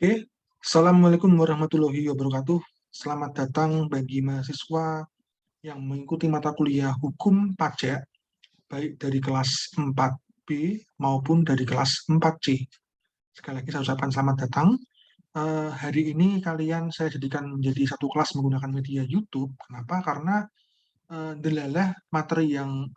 Oke, Assalamualaikum warahmatullahi wabarakatuh. Selamat datang bagi mahasiswa yang mengikuti mata kuliah Hukum Pajak, baik dari kelas 4B maupun dari kelas 4C. Sekali lagi saya ucapkan selamat datang. Hari ini kalian saya jadikan menjadi satu kelas menggunakan media YouTube. Kenapa? Karena delalah materi yang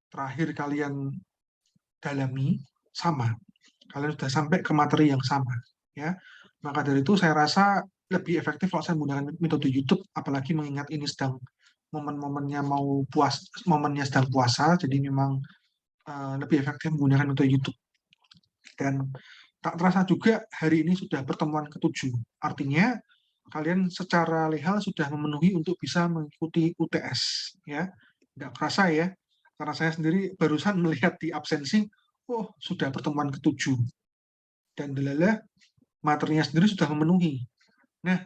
terakhir kalian dalami sama. Kalian sudah sampai ke materi yang sama, ya. Maka dari itu saya rasa lebih efektif kalau saya menggunakan metode YouTube, apalagi mengingat ini sedang momen-momennya momennya sedang puasa, jadi memang lebih efektif menggunakan metode YouTube. Dan tak terasa juga hari ini sudah pertemuan ketujuh. Artinya kalian secara lehal sudah memenuhi untuk bisa mengikuti UTS, ya. Nggak kerasa ya, karena saya sendiri barusan melihat di absensi, oh sudah pertemuan ketujuh dan delala materinya sendiri sudah memenuhi. Nah,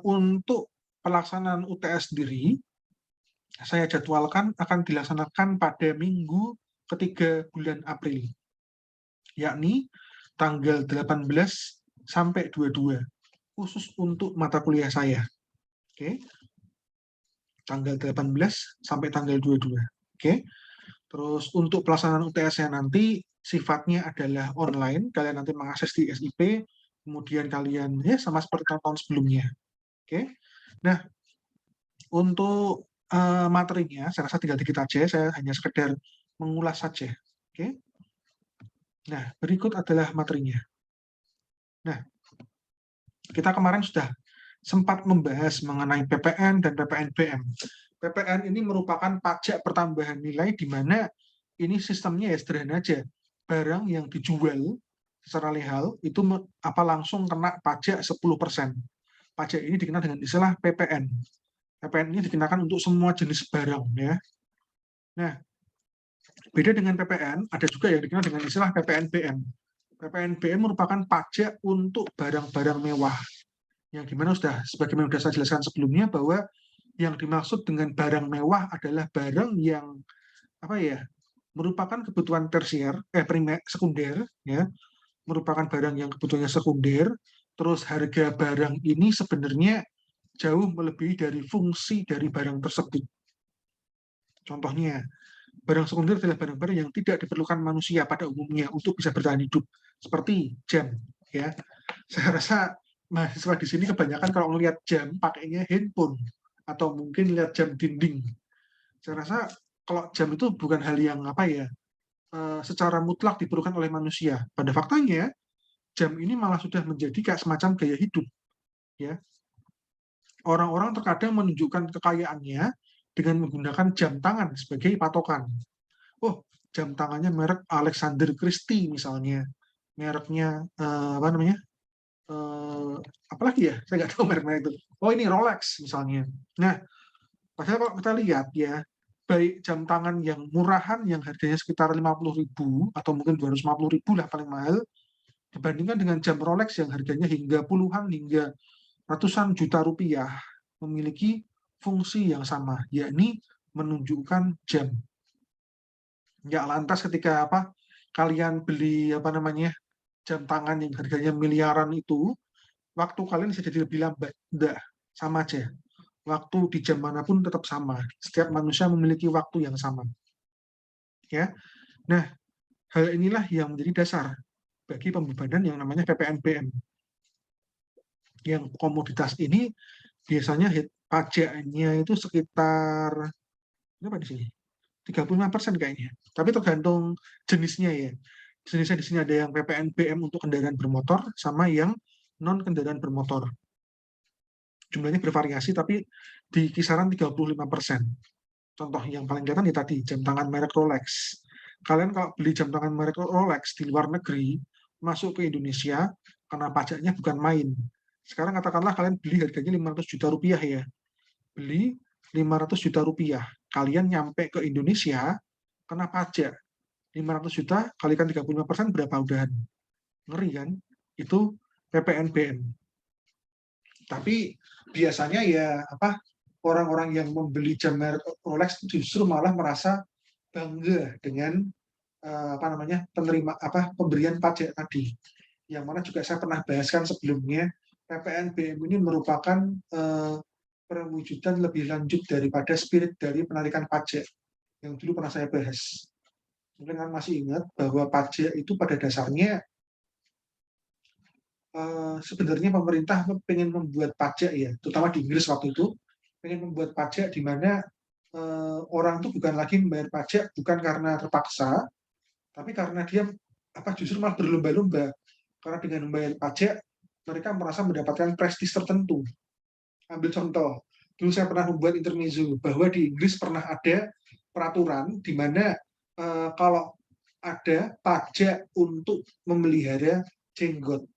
untuk pelaksanaan UTS sendiri, saya jadwalkan akan dilaksanakan pada minggu ketiga bulan April, yakni tanggal 18 sampai 22, khusus untuk mata kuliah saya. Oke, tanggal 18 sampai tanggal 22. Oke, terus untuk pelaksanaan UTS-nya nanti sifatnya adalah online, kalian nanti mengakses di SIP, kemudian kalian ya sama seperti tahun sebelumnya. Oke. Nah, untuk materinya saya rasa tinggal dikit aja, saya hanya sekedar mengulas saja. Oke. Nah, berikut adalah materinya. Nah, kita kemarin sudah sempat membahas mengenai PPN dan PPNBM. PPN ini merupakan pajak pertambahan nilai di mana ini sistemnya ya sederhana aja. Barang yang dijual secara legal itu langsung kena pajak 10%. Pajak ini dikenal dengan istilah PPN. PPN ini dikenakan untuk semua jenis barang ya. Nah, beda dengan PPN, ada juga yang dikenal dengan istilah PPNBM. PPNBM merupakan pajak untuk barang-barang mewah. Yang dimana sebagaimana sudah saya jelaskan sebelumnya bahwa yang dimaksud dengan barang mewah adalah barang yang merupakan kebutuhan tersier, sekunder, ya, merupakan barang yang kebutuhannya sekunder. Terus harga barang ini sebenarnya jauh melebihi dari fungsi dari barang tersebut. Contohnya, barang sekunder adalah barang-barang yang tidak diperlukan manusia pada umumnya untuk bisa bertahan hidup, seperti jam. Ya, saya rasa mahasiswa di sini kebanyakan kalau melihat jam pakainya handphone atau mungkin lihat jam dinding. Saya rasa kalau jam itu bukan hal yang secara mutlak diperlukan oleh manusia. Pada faktanya, jam ini malah sudah menjadi kayak semacam gaya hidup. Ya, orang-orang terkadang menunjukkan kekayaannya dengan menggunakan jam tangan sebagai patokan. Oh, jam tangannya merek Alexander Christie misalnya, mereknya apalagi ya, saya nggak tahu merek-merek itu. Oh, ini Rolex misalnya. Nah, padahal kalau kita lihat ya, baik jam tangan yang murahan yang harganya sekitar 50.000 atau mungkin 250.000 lah paling mahal, dibandingkan dengan jam Rolex yang harganya hingga puluhan hingga ratusan juta rupiah, memiliki fungsi yang sama, yakni menunjukkan jam. Nggak lantas ketika kalian beli jam tangan yang harganya miliaran itu, waktu kalian bisa jadi lebih lambat. Enggak, sama aja. Waktu di jam manapun tetap sama. Setiap manusia memiliki waktu yang sama. Ya. Nah, hal inilah yang menjadi dasar bagi pembebanan yang namanya PPNBM. Yang komoditas ini biasanya pajaknya itu sekitar berapa di sini? 35% kayaknya. Tapi tergantung jenisnya ya. Jenisnya di sini ada yang PPNBM untuk kendaraan bermotor sama yang non kendaraan bermotor. Jumlahnya bervariasi tapi di kisaran 35%. Contoh yang paling kelihatan ya tadi, jam tangan merek Rolex. Kalian kalau beli jam tangan merek Rolex di luar negeri, masuk ke Indonesia, karena pajaknya bukan main. Sekarang katakanlah kalian beli harganya 500 juta rupiah ya. Beli 500 juta rupiah. Kalian nyampe ke Indonesia, kena pajak. 500 juta kalikan 35% berapa udahan? Ngeri kan? Itu PPNBM. Tapi biasanya ya orang-orang yang membeli jam merek Rolex justru malah merasa bangga dengan pemberian pajak tadi. yang mana juga saya pernah bahaskan sebelumnya, PPNBM ini merupakan perwujudan lebih lanjut daripada spirit dari penarikan pajak yang dulu pernah saya bahas. Mungkin kan masih ingat bahwa pajak itu pada dasarnya sebenarnya pemerintah pengen membuat pajak ya, terutama di Inggris waktu itu, pengen membuat pajak di mana orang itu bukan lagi membayar pajak bukan karena terpaksa, tapi karena dia justru malah berlomba-lomba. Karena dengan membayar pajak, mereka merasa mendapatkan prestis tertentu. Ambil contoh, dulu saya pernah membuat intermezzo bahwa di Inggris pernah ada peraturan di mana kalau ada pajak untuk memelihara jenggot.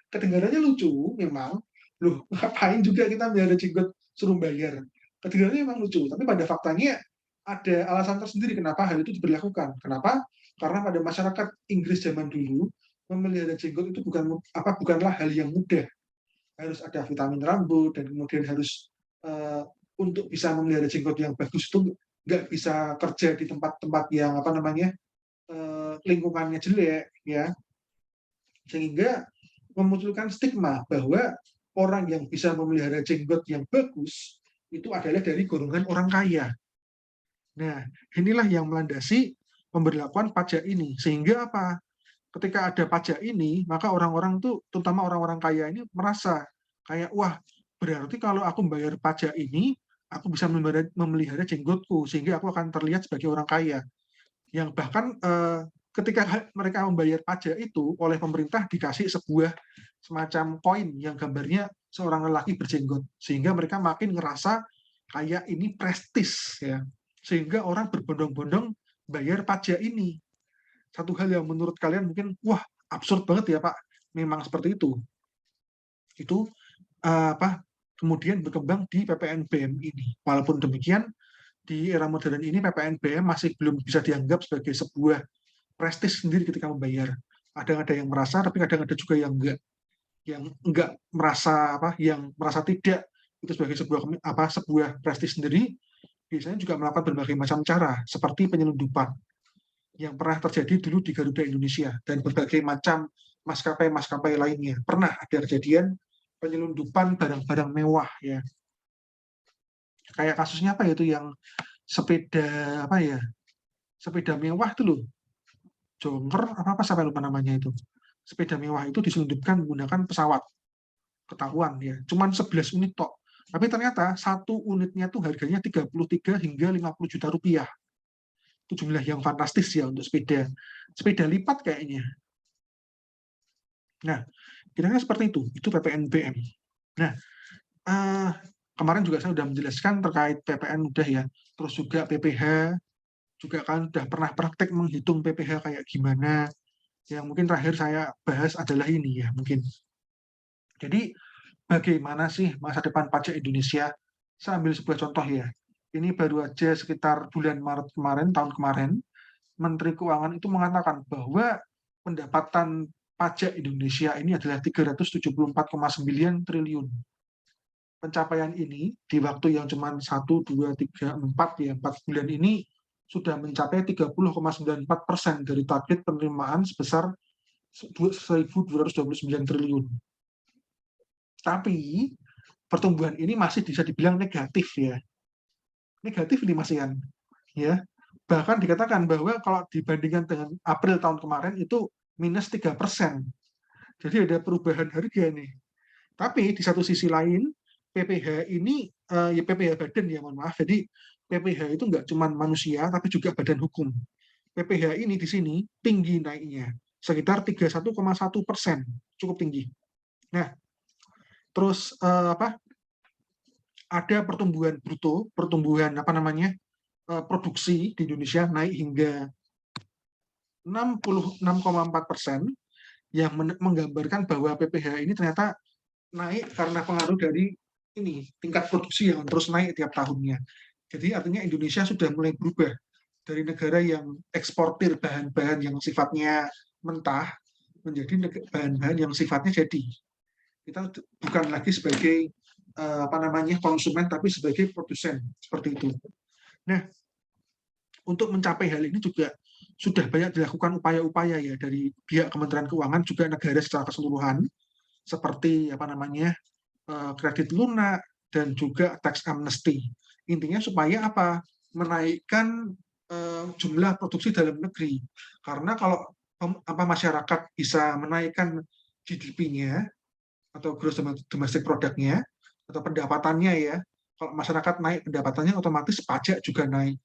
Kedengarannya lucu memang, loh ngapain juga kita melihara jenggot suruh bayar. Kedengarannya memang lucu, tapi pada faktanya ada alasan tersendiri kenapa hal itu diberlakukan. Kenapa? Karena pada masyarakat Inggris zaman dulu memelihara jenggot itu bukanlah hal yang mudah. Harus ada vitamin rambut dan kemudian harus untuk bisa memelihara jenggot yang bagus itu nggak bisa kerja di tempat-tempat yang lingkungannya jelek ya, sehingga memunculkan stigma bahwa orang yang bisa memelihara jenggot yang bagus itu adalah dari golongan orang kaya. Nah, inilah yang melandasi pemberlakuan pajak ini. Sehingga apa? Ketika ada pajak ini, maka orang-orang tuh, terutama orang-orang kaya ini merasa kayak, wah, berarti kalau aku membayar pajak ini, aku bisa memelihara jenggotku, sehingga aku akan terlihat sebagai orang kaya. Yang bahkan ketika mereka membayar pajak itu oleh pemerintah dikasih sebuah semacam koin yang gambarnya seorang lelaki berjenggot, sehingga mereka makin ngerasa kayak ini prestis ya, sehingga orang berbondong-bondong bayar pajak ini. Satu hal yang menurut kalian mungkin wah absurd banget ya Pak, memang seperti itu kemudian berkembang di PPNBM ini. Walaupun demikian di era modern ini PPNBM masih belum bisa dianggap sebagai sebuah prestis sendiri ketika membayar. Kadang ada yang merasa, tapi kadang ada juga yang enggak merasa yang merasa tidak itu sebagai sebuah prestis sendiri. Biasanya juga melakukan berbagai macam cara, seperti penyelundupan yang pernah terjadi dulu di Garuda Indonesia dan berbagai macam maskapai-maskapai lainnya. Pernah ada kejadian penyelundupan barang-barang mewah ya. Kayak kasusnya itu yang sepeda sepeda mewah itu loh. Jongker apa sampai lupa namanya itu. Sepeda mewah itu diselundupkan menggunakan pesawat. Ketahuan ya. Cuman 11 unit tok. Tapi ternyata satu unitnya tuh harganya 33 hingga 50 juta rupiah. Itu jumlah yang fantastis ya untuk sepeda lipat kayaknya. Nah, kira-kira seperti itu PPNBM. Nah, kemarin juga saya sudah menjelaskan terkait PPN udah ya, terus juga PPH juga kan udah pernah praktek menghitung PPH kayak gimana. Yang mungkin terakhir saya bahas adalah ini ya mungkin. Jadi bagaimana sih masa depan pajak Indonesia? Saya ambil sebuah contoh ya. Ini baru aja sekitar bulan Maret kemarin, tahun kemarin, Menteri Keuangan itu mengatakan bahwa pendapatan pajak Indonesia ini adalah 374,9 triliun. Pencapaian ini di waktu yang cuma 1, 2, 3, 4 bulan ini sudah mencapai 30,94% dari target penerimaan sebesar 1.229 triliun. Tapi pertumbuhan ini masih bisa dibilang negatif ya. Negatif ini masih kan ya. Bahkan dikatakan bahwa kalau dibandingkan dengan April tahun kemarin itu minus 3%. Jadi ada perubahan harga nih. Tapi di satu sisi lain PPH ini ya PPH badan ya mohon maaf. Jadi PPH itu nggak cuma manusia tapi juga badan hukum. PPH ini di sini tinggi naiknya sekitar 31,1%, cukup tinggi. Nah, terus ada pertumbuhan bruto, pertumbuhan produksi di Indonesia naik hingga 66,4%, yang menggambarkan bahwa PPH ini ternyata naik karena pengaruh dari ini tingkat produksi yang terus naik tiap tahunnya. Jadi artinya Indonesia sudah mulai berubah dari negara yang eksportir bahan-bahan yang sifatnya mentah menjadi bahan-bahan yang sifatnya jadi. Kita bukan lagi sebagai konsumen tapi sebagai produsen seperti itu. Nah, untuk mencapai hal ini juga sudah banyak dilakukan upaya-upaya ya dari pihak Kementerian Keuangan juga negara secara keseluruhan seperti apa namanya kredit lunak dan juga tax amnesty. Intinya supaya apa? Menaikkan jumlah produksi dalam negeri. Karena kalau masyarakat bisa menaikkan GDP-nya atau gross domestic product-nya atau pendapatannya ya, kalau masyarakat naik pendapatannya otomatis pajak juga naik.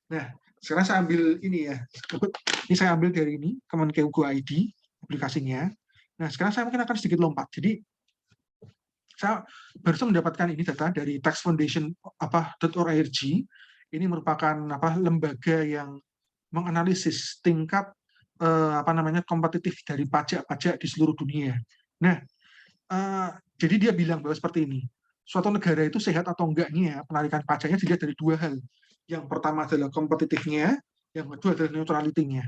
Nah, sekarang saya ambil ini ya. Ini saya ambil dari ini, Kemenkeu.go.id, aplikasinya. Nah, sekarang saya mungkin akan sedikit lompat. Jadi, saya baru mendapatkan ini data dari Tax Foundation .org. Ini merupakan lembaga yang menganalisis tingkat kompetitif dari pajak-pajak di seluruh dunia. Nah, jadi dia bilang bahwa seperti ini. Suatu negara itu sehat atau enggaknya penarikan pajaknya dilihat dari dua hal. Yang pertama adalah kompetitifnya, yang kedua adalah neutralitinya.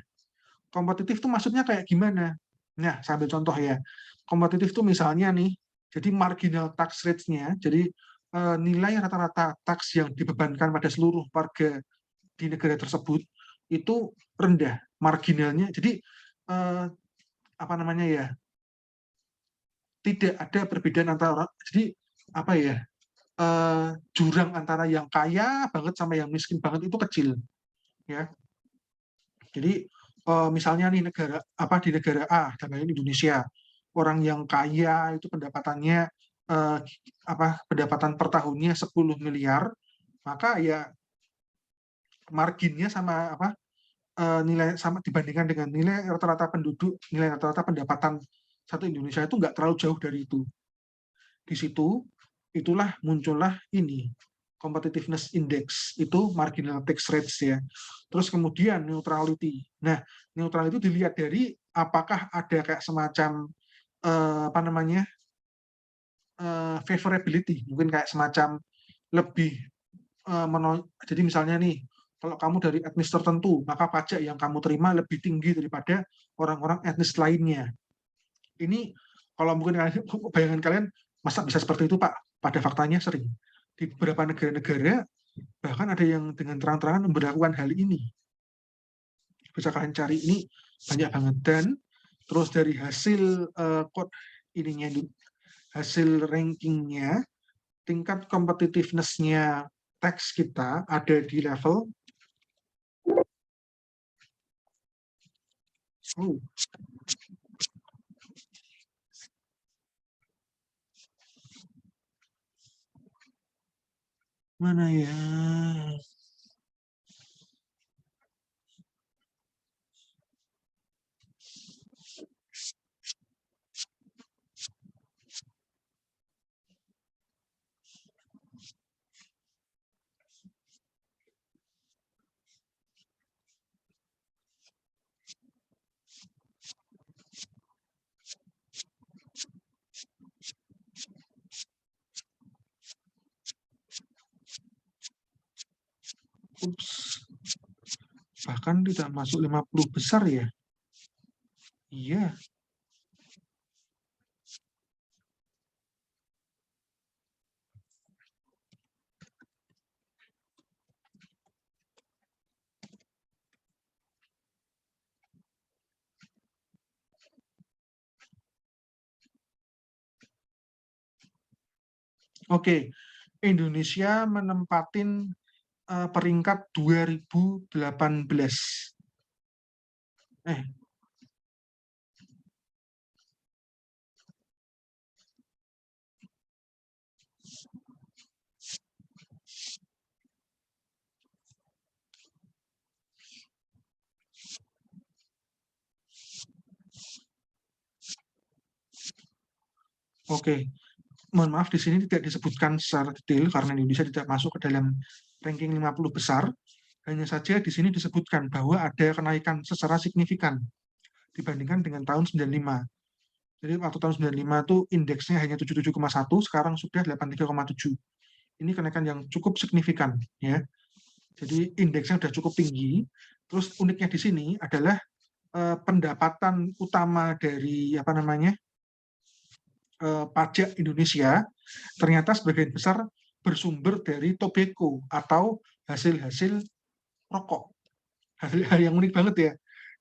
Kompetitif itu maksudnya kayak gimana? Nah, saya ambil contoh ya. Kompetitif itu misalnya nih, jadi marginal tax rate-nya, jadi nilai rata-rata tax yang dibebankan pada seluruh warga di negara tersebut itu rendah, marginalnya. Jadi apa namanya ya? Tidak ada perbedaan antara orang. Jadi apa ya? Jurang antara yang kaya banget sama yang miskin banget itu kecil, ya. Jadi misalnya nih di negara A, dalam Indonesia, orang yang kaya itu pendapatannya pendapatan per tahunnya 10 miliar, maka ya marginnya sama nilai sama dibandingkan dengan nilai rata-rata penduduk, nilai rata-rata pendapatan satu Indonesia itu nggak terlalu jauh dari itu. Di situ itulah muncullah ini competitiveness index, itu marginal tax rates ya. Terus kemudian neutrality. Nah, neutrality itu dilihat dari apakah ada kayak semacam favorability, mungkin kayak semacam lebih jadi misalnya nih, kalau kamu dari etnis tertentu, maka pajak yang kamu terima lebih tinggi daripada orang-orang etnis lainnya. Ini kalau mungkin bayangan kalian, masa bisa seperti itu Pak? Pada faktanya sering. Di beberapa negara-negara, bahkan ada yang dengan terang-terangan memberlakukan hal ini. Bisa kalian cari, ini banyak banget. Dan terus dari hasil hasil rankingnya, tingkat competitiveness-nya teks kita ada di level mana ya? Ups. Bahkan tidak masuk 50 besar ya. Iya. Oke, Indonesia menempatin peringkat 2018. Eh, oke. Mohon maaf, di sini tidak disebutkan secara detail karena Indonesia tidak masuk ke dalam ranking 50 besar. Hanya saja di sini disebutkan bahwa ada kenaikan secara signifikan dibandingkan dengan tahun 95. Jadi waktu tahun 95 itu indeksnya hanya 77,1, sekarang sudah 83,7. Ini kenaikan yang cukup signifikan ya. Jadi indeksnya sudah cukup tinggi. Terus uniknya di sini adalah pendapatan utama dari pajak Indonesia ternyata sebagian besar bersumber dari tobacco atau hasil-hasil rokok. hal yang unik banget ya.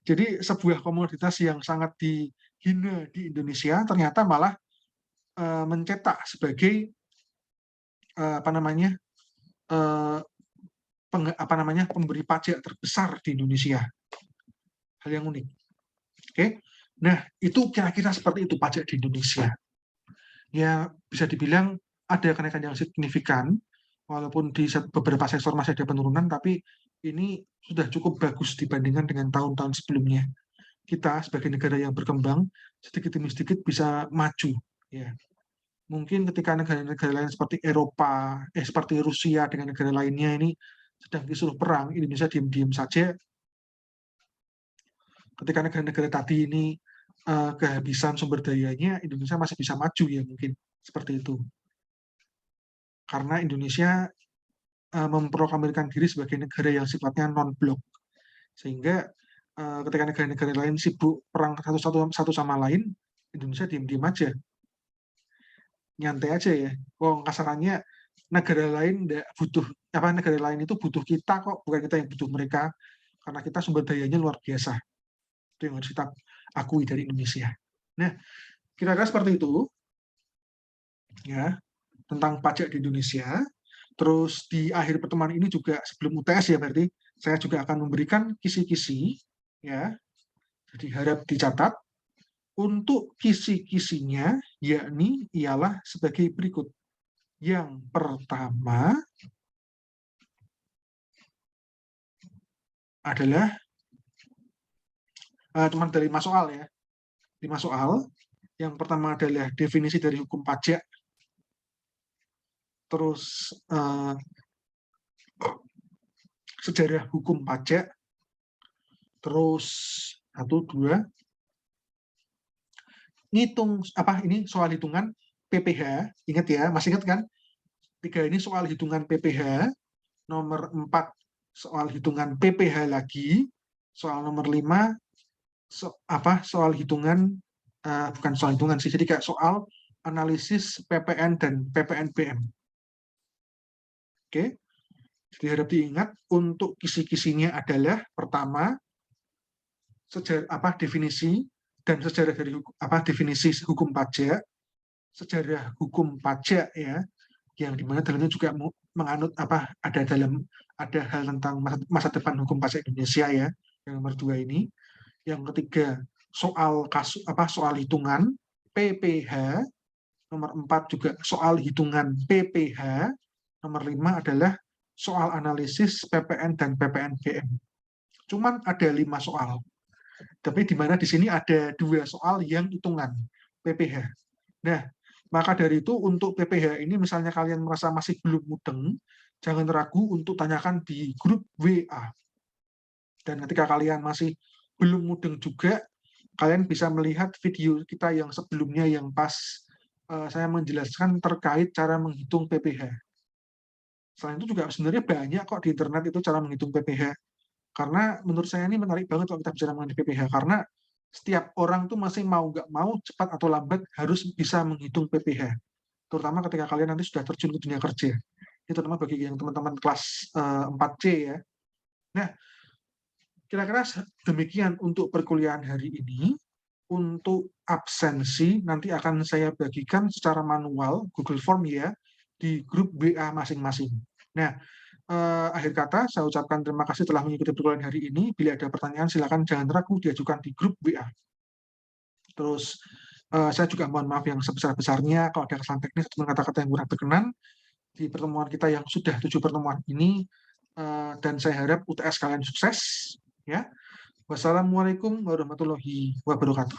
Jadi sebuah komoditas yang sangat dihina di Indonesia ternyata malah mencetak sebagai apa namanya pemberi pajak terbesar di Indonesia. Hal yang unik. Oke, nah itu kira-kira seperti itu pajak di Indonesia. Ya bisa dibilang ada kenaikan yang signifikan, walaupun di beberapa sektor masih ada penurunan, tapi ini sudah cukup bagus dibandingkan dengan tahun-tahun sebelumnya. Kita sebagai negara yang berkembang sedikit demi sedikit bisa maju. Ya, mungkin ketika negara-negara lain seperti Eropa, seperti Rusia dengan negara lainnya ini sedang disuruh perang, Indonesia diam-diam saja. Ketika negara-negara tadi ini kehabisan sumber dayanya, Indonesia masih bisa maju ya mungkin seperti itu. Karena Indonesia memproklamirkan diri sebagai negara yang sifatnya non-blok, sehingga ketika negara-negara lain sibuk perang satu sama lain, Indonesia diam-diam aja, nyantai aja ya. Kasarannya negara lain negara lain itu butuh kita kok, bukan kita yang butuh mereka, karena kita sumber dayanya luar biasa. Itu yang harus kita akui dari Indonesia. Nah, kira-kira seperti itu ya tentang pajak di Indonesia. Terus di akhir pertemuan ini juga sebelum UTS ya berarti saya juga akan memberikan kisi-kisi ya. Jadi harap dicatat untuk kisi-kisinya yakni ialah sebagai berikut. Yang pertama adalah cuma dari 5 soal ya. 5 soal. Yang pertama adalah definisi dari hukum pajak. Terus sejarah hukum pajak. Terus 1, 2 ngitung ini soal hitungan PPh, ingat ya, masih ingat kan? 3 ini soal hitungan PPh, nomor 4 soal hitungan PPh lagi, soal nomor 5 soal hitungan bukan soal hitungan sih, jadi kayak soal analisis PPN dan PPNBM. Oke. Jadi harap diingat untuk kisi-kisinya adalah pertama sejarah definisi dan sejarah dari definisi hukum pajak, sejarah hukum pajak ya, yang dimana dalamnya juga menganut ada hal tentang masa depan hukum pajak Indonesia ya, yang nomor 2 ini. Yang ketiga soal soal hitungan PPh, nomor 4 juga soal hitungan PPh, nomor 5 adalah soal analisis PPN dan PPNBM. Cuman ada 5 soal. Tapi di mana di sini ada 2 soal yang hitungan PPh. Nah, maka dari itu untuk PPh ini misalnya kalian merasa masih belum mudeng, jangan ragu untuk tanyakan di grup WA. Dan ketika kalian masih belum mudeng juga, kalian bisa melihat video kita yang sebelumnya yang pas saya menjelaskan terkait cara menghitung PPh. Selain itu juga sebenarnya banyak kok di internet itu cara menghitung PPh. Karena menurut saya ini menarik banget kalau kita bicara mengenai PPh, karena setiap orang tuh masih mau nggak mau, cepat atau lambat harus bisa menghitung PPh. Terutama ketika kalian nanti sudah terjun ke dunia kerja. Ini terutama bagi yang teman-teman kelas 4C ya. Nah, kira-kira demikian untuk perkuliahan hari ini. Untuk absensi nanti akan saya bagikan secara manual Google Form ya di grup WA masing-masing. Nah, akhir kata saya ucapkan terima kasih telah mengikuti perkuliahan hari ini. Bila ada pertanyaan silakan jangan ragu diajukan di grup WA. Terus saya juga mohon maaf yang sebesar-besarnya kalau ada kesalahan teknis atau kata-kata yang kurang berkenan di pertemuan kita yang sudah 7 pertemuan ini, dan saya harap UTS kalian sukses ya. Wassalamualaikum warahmatullahi wabarakatuh.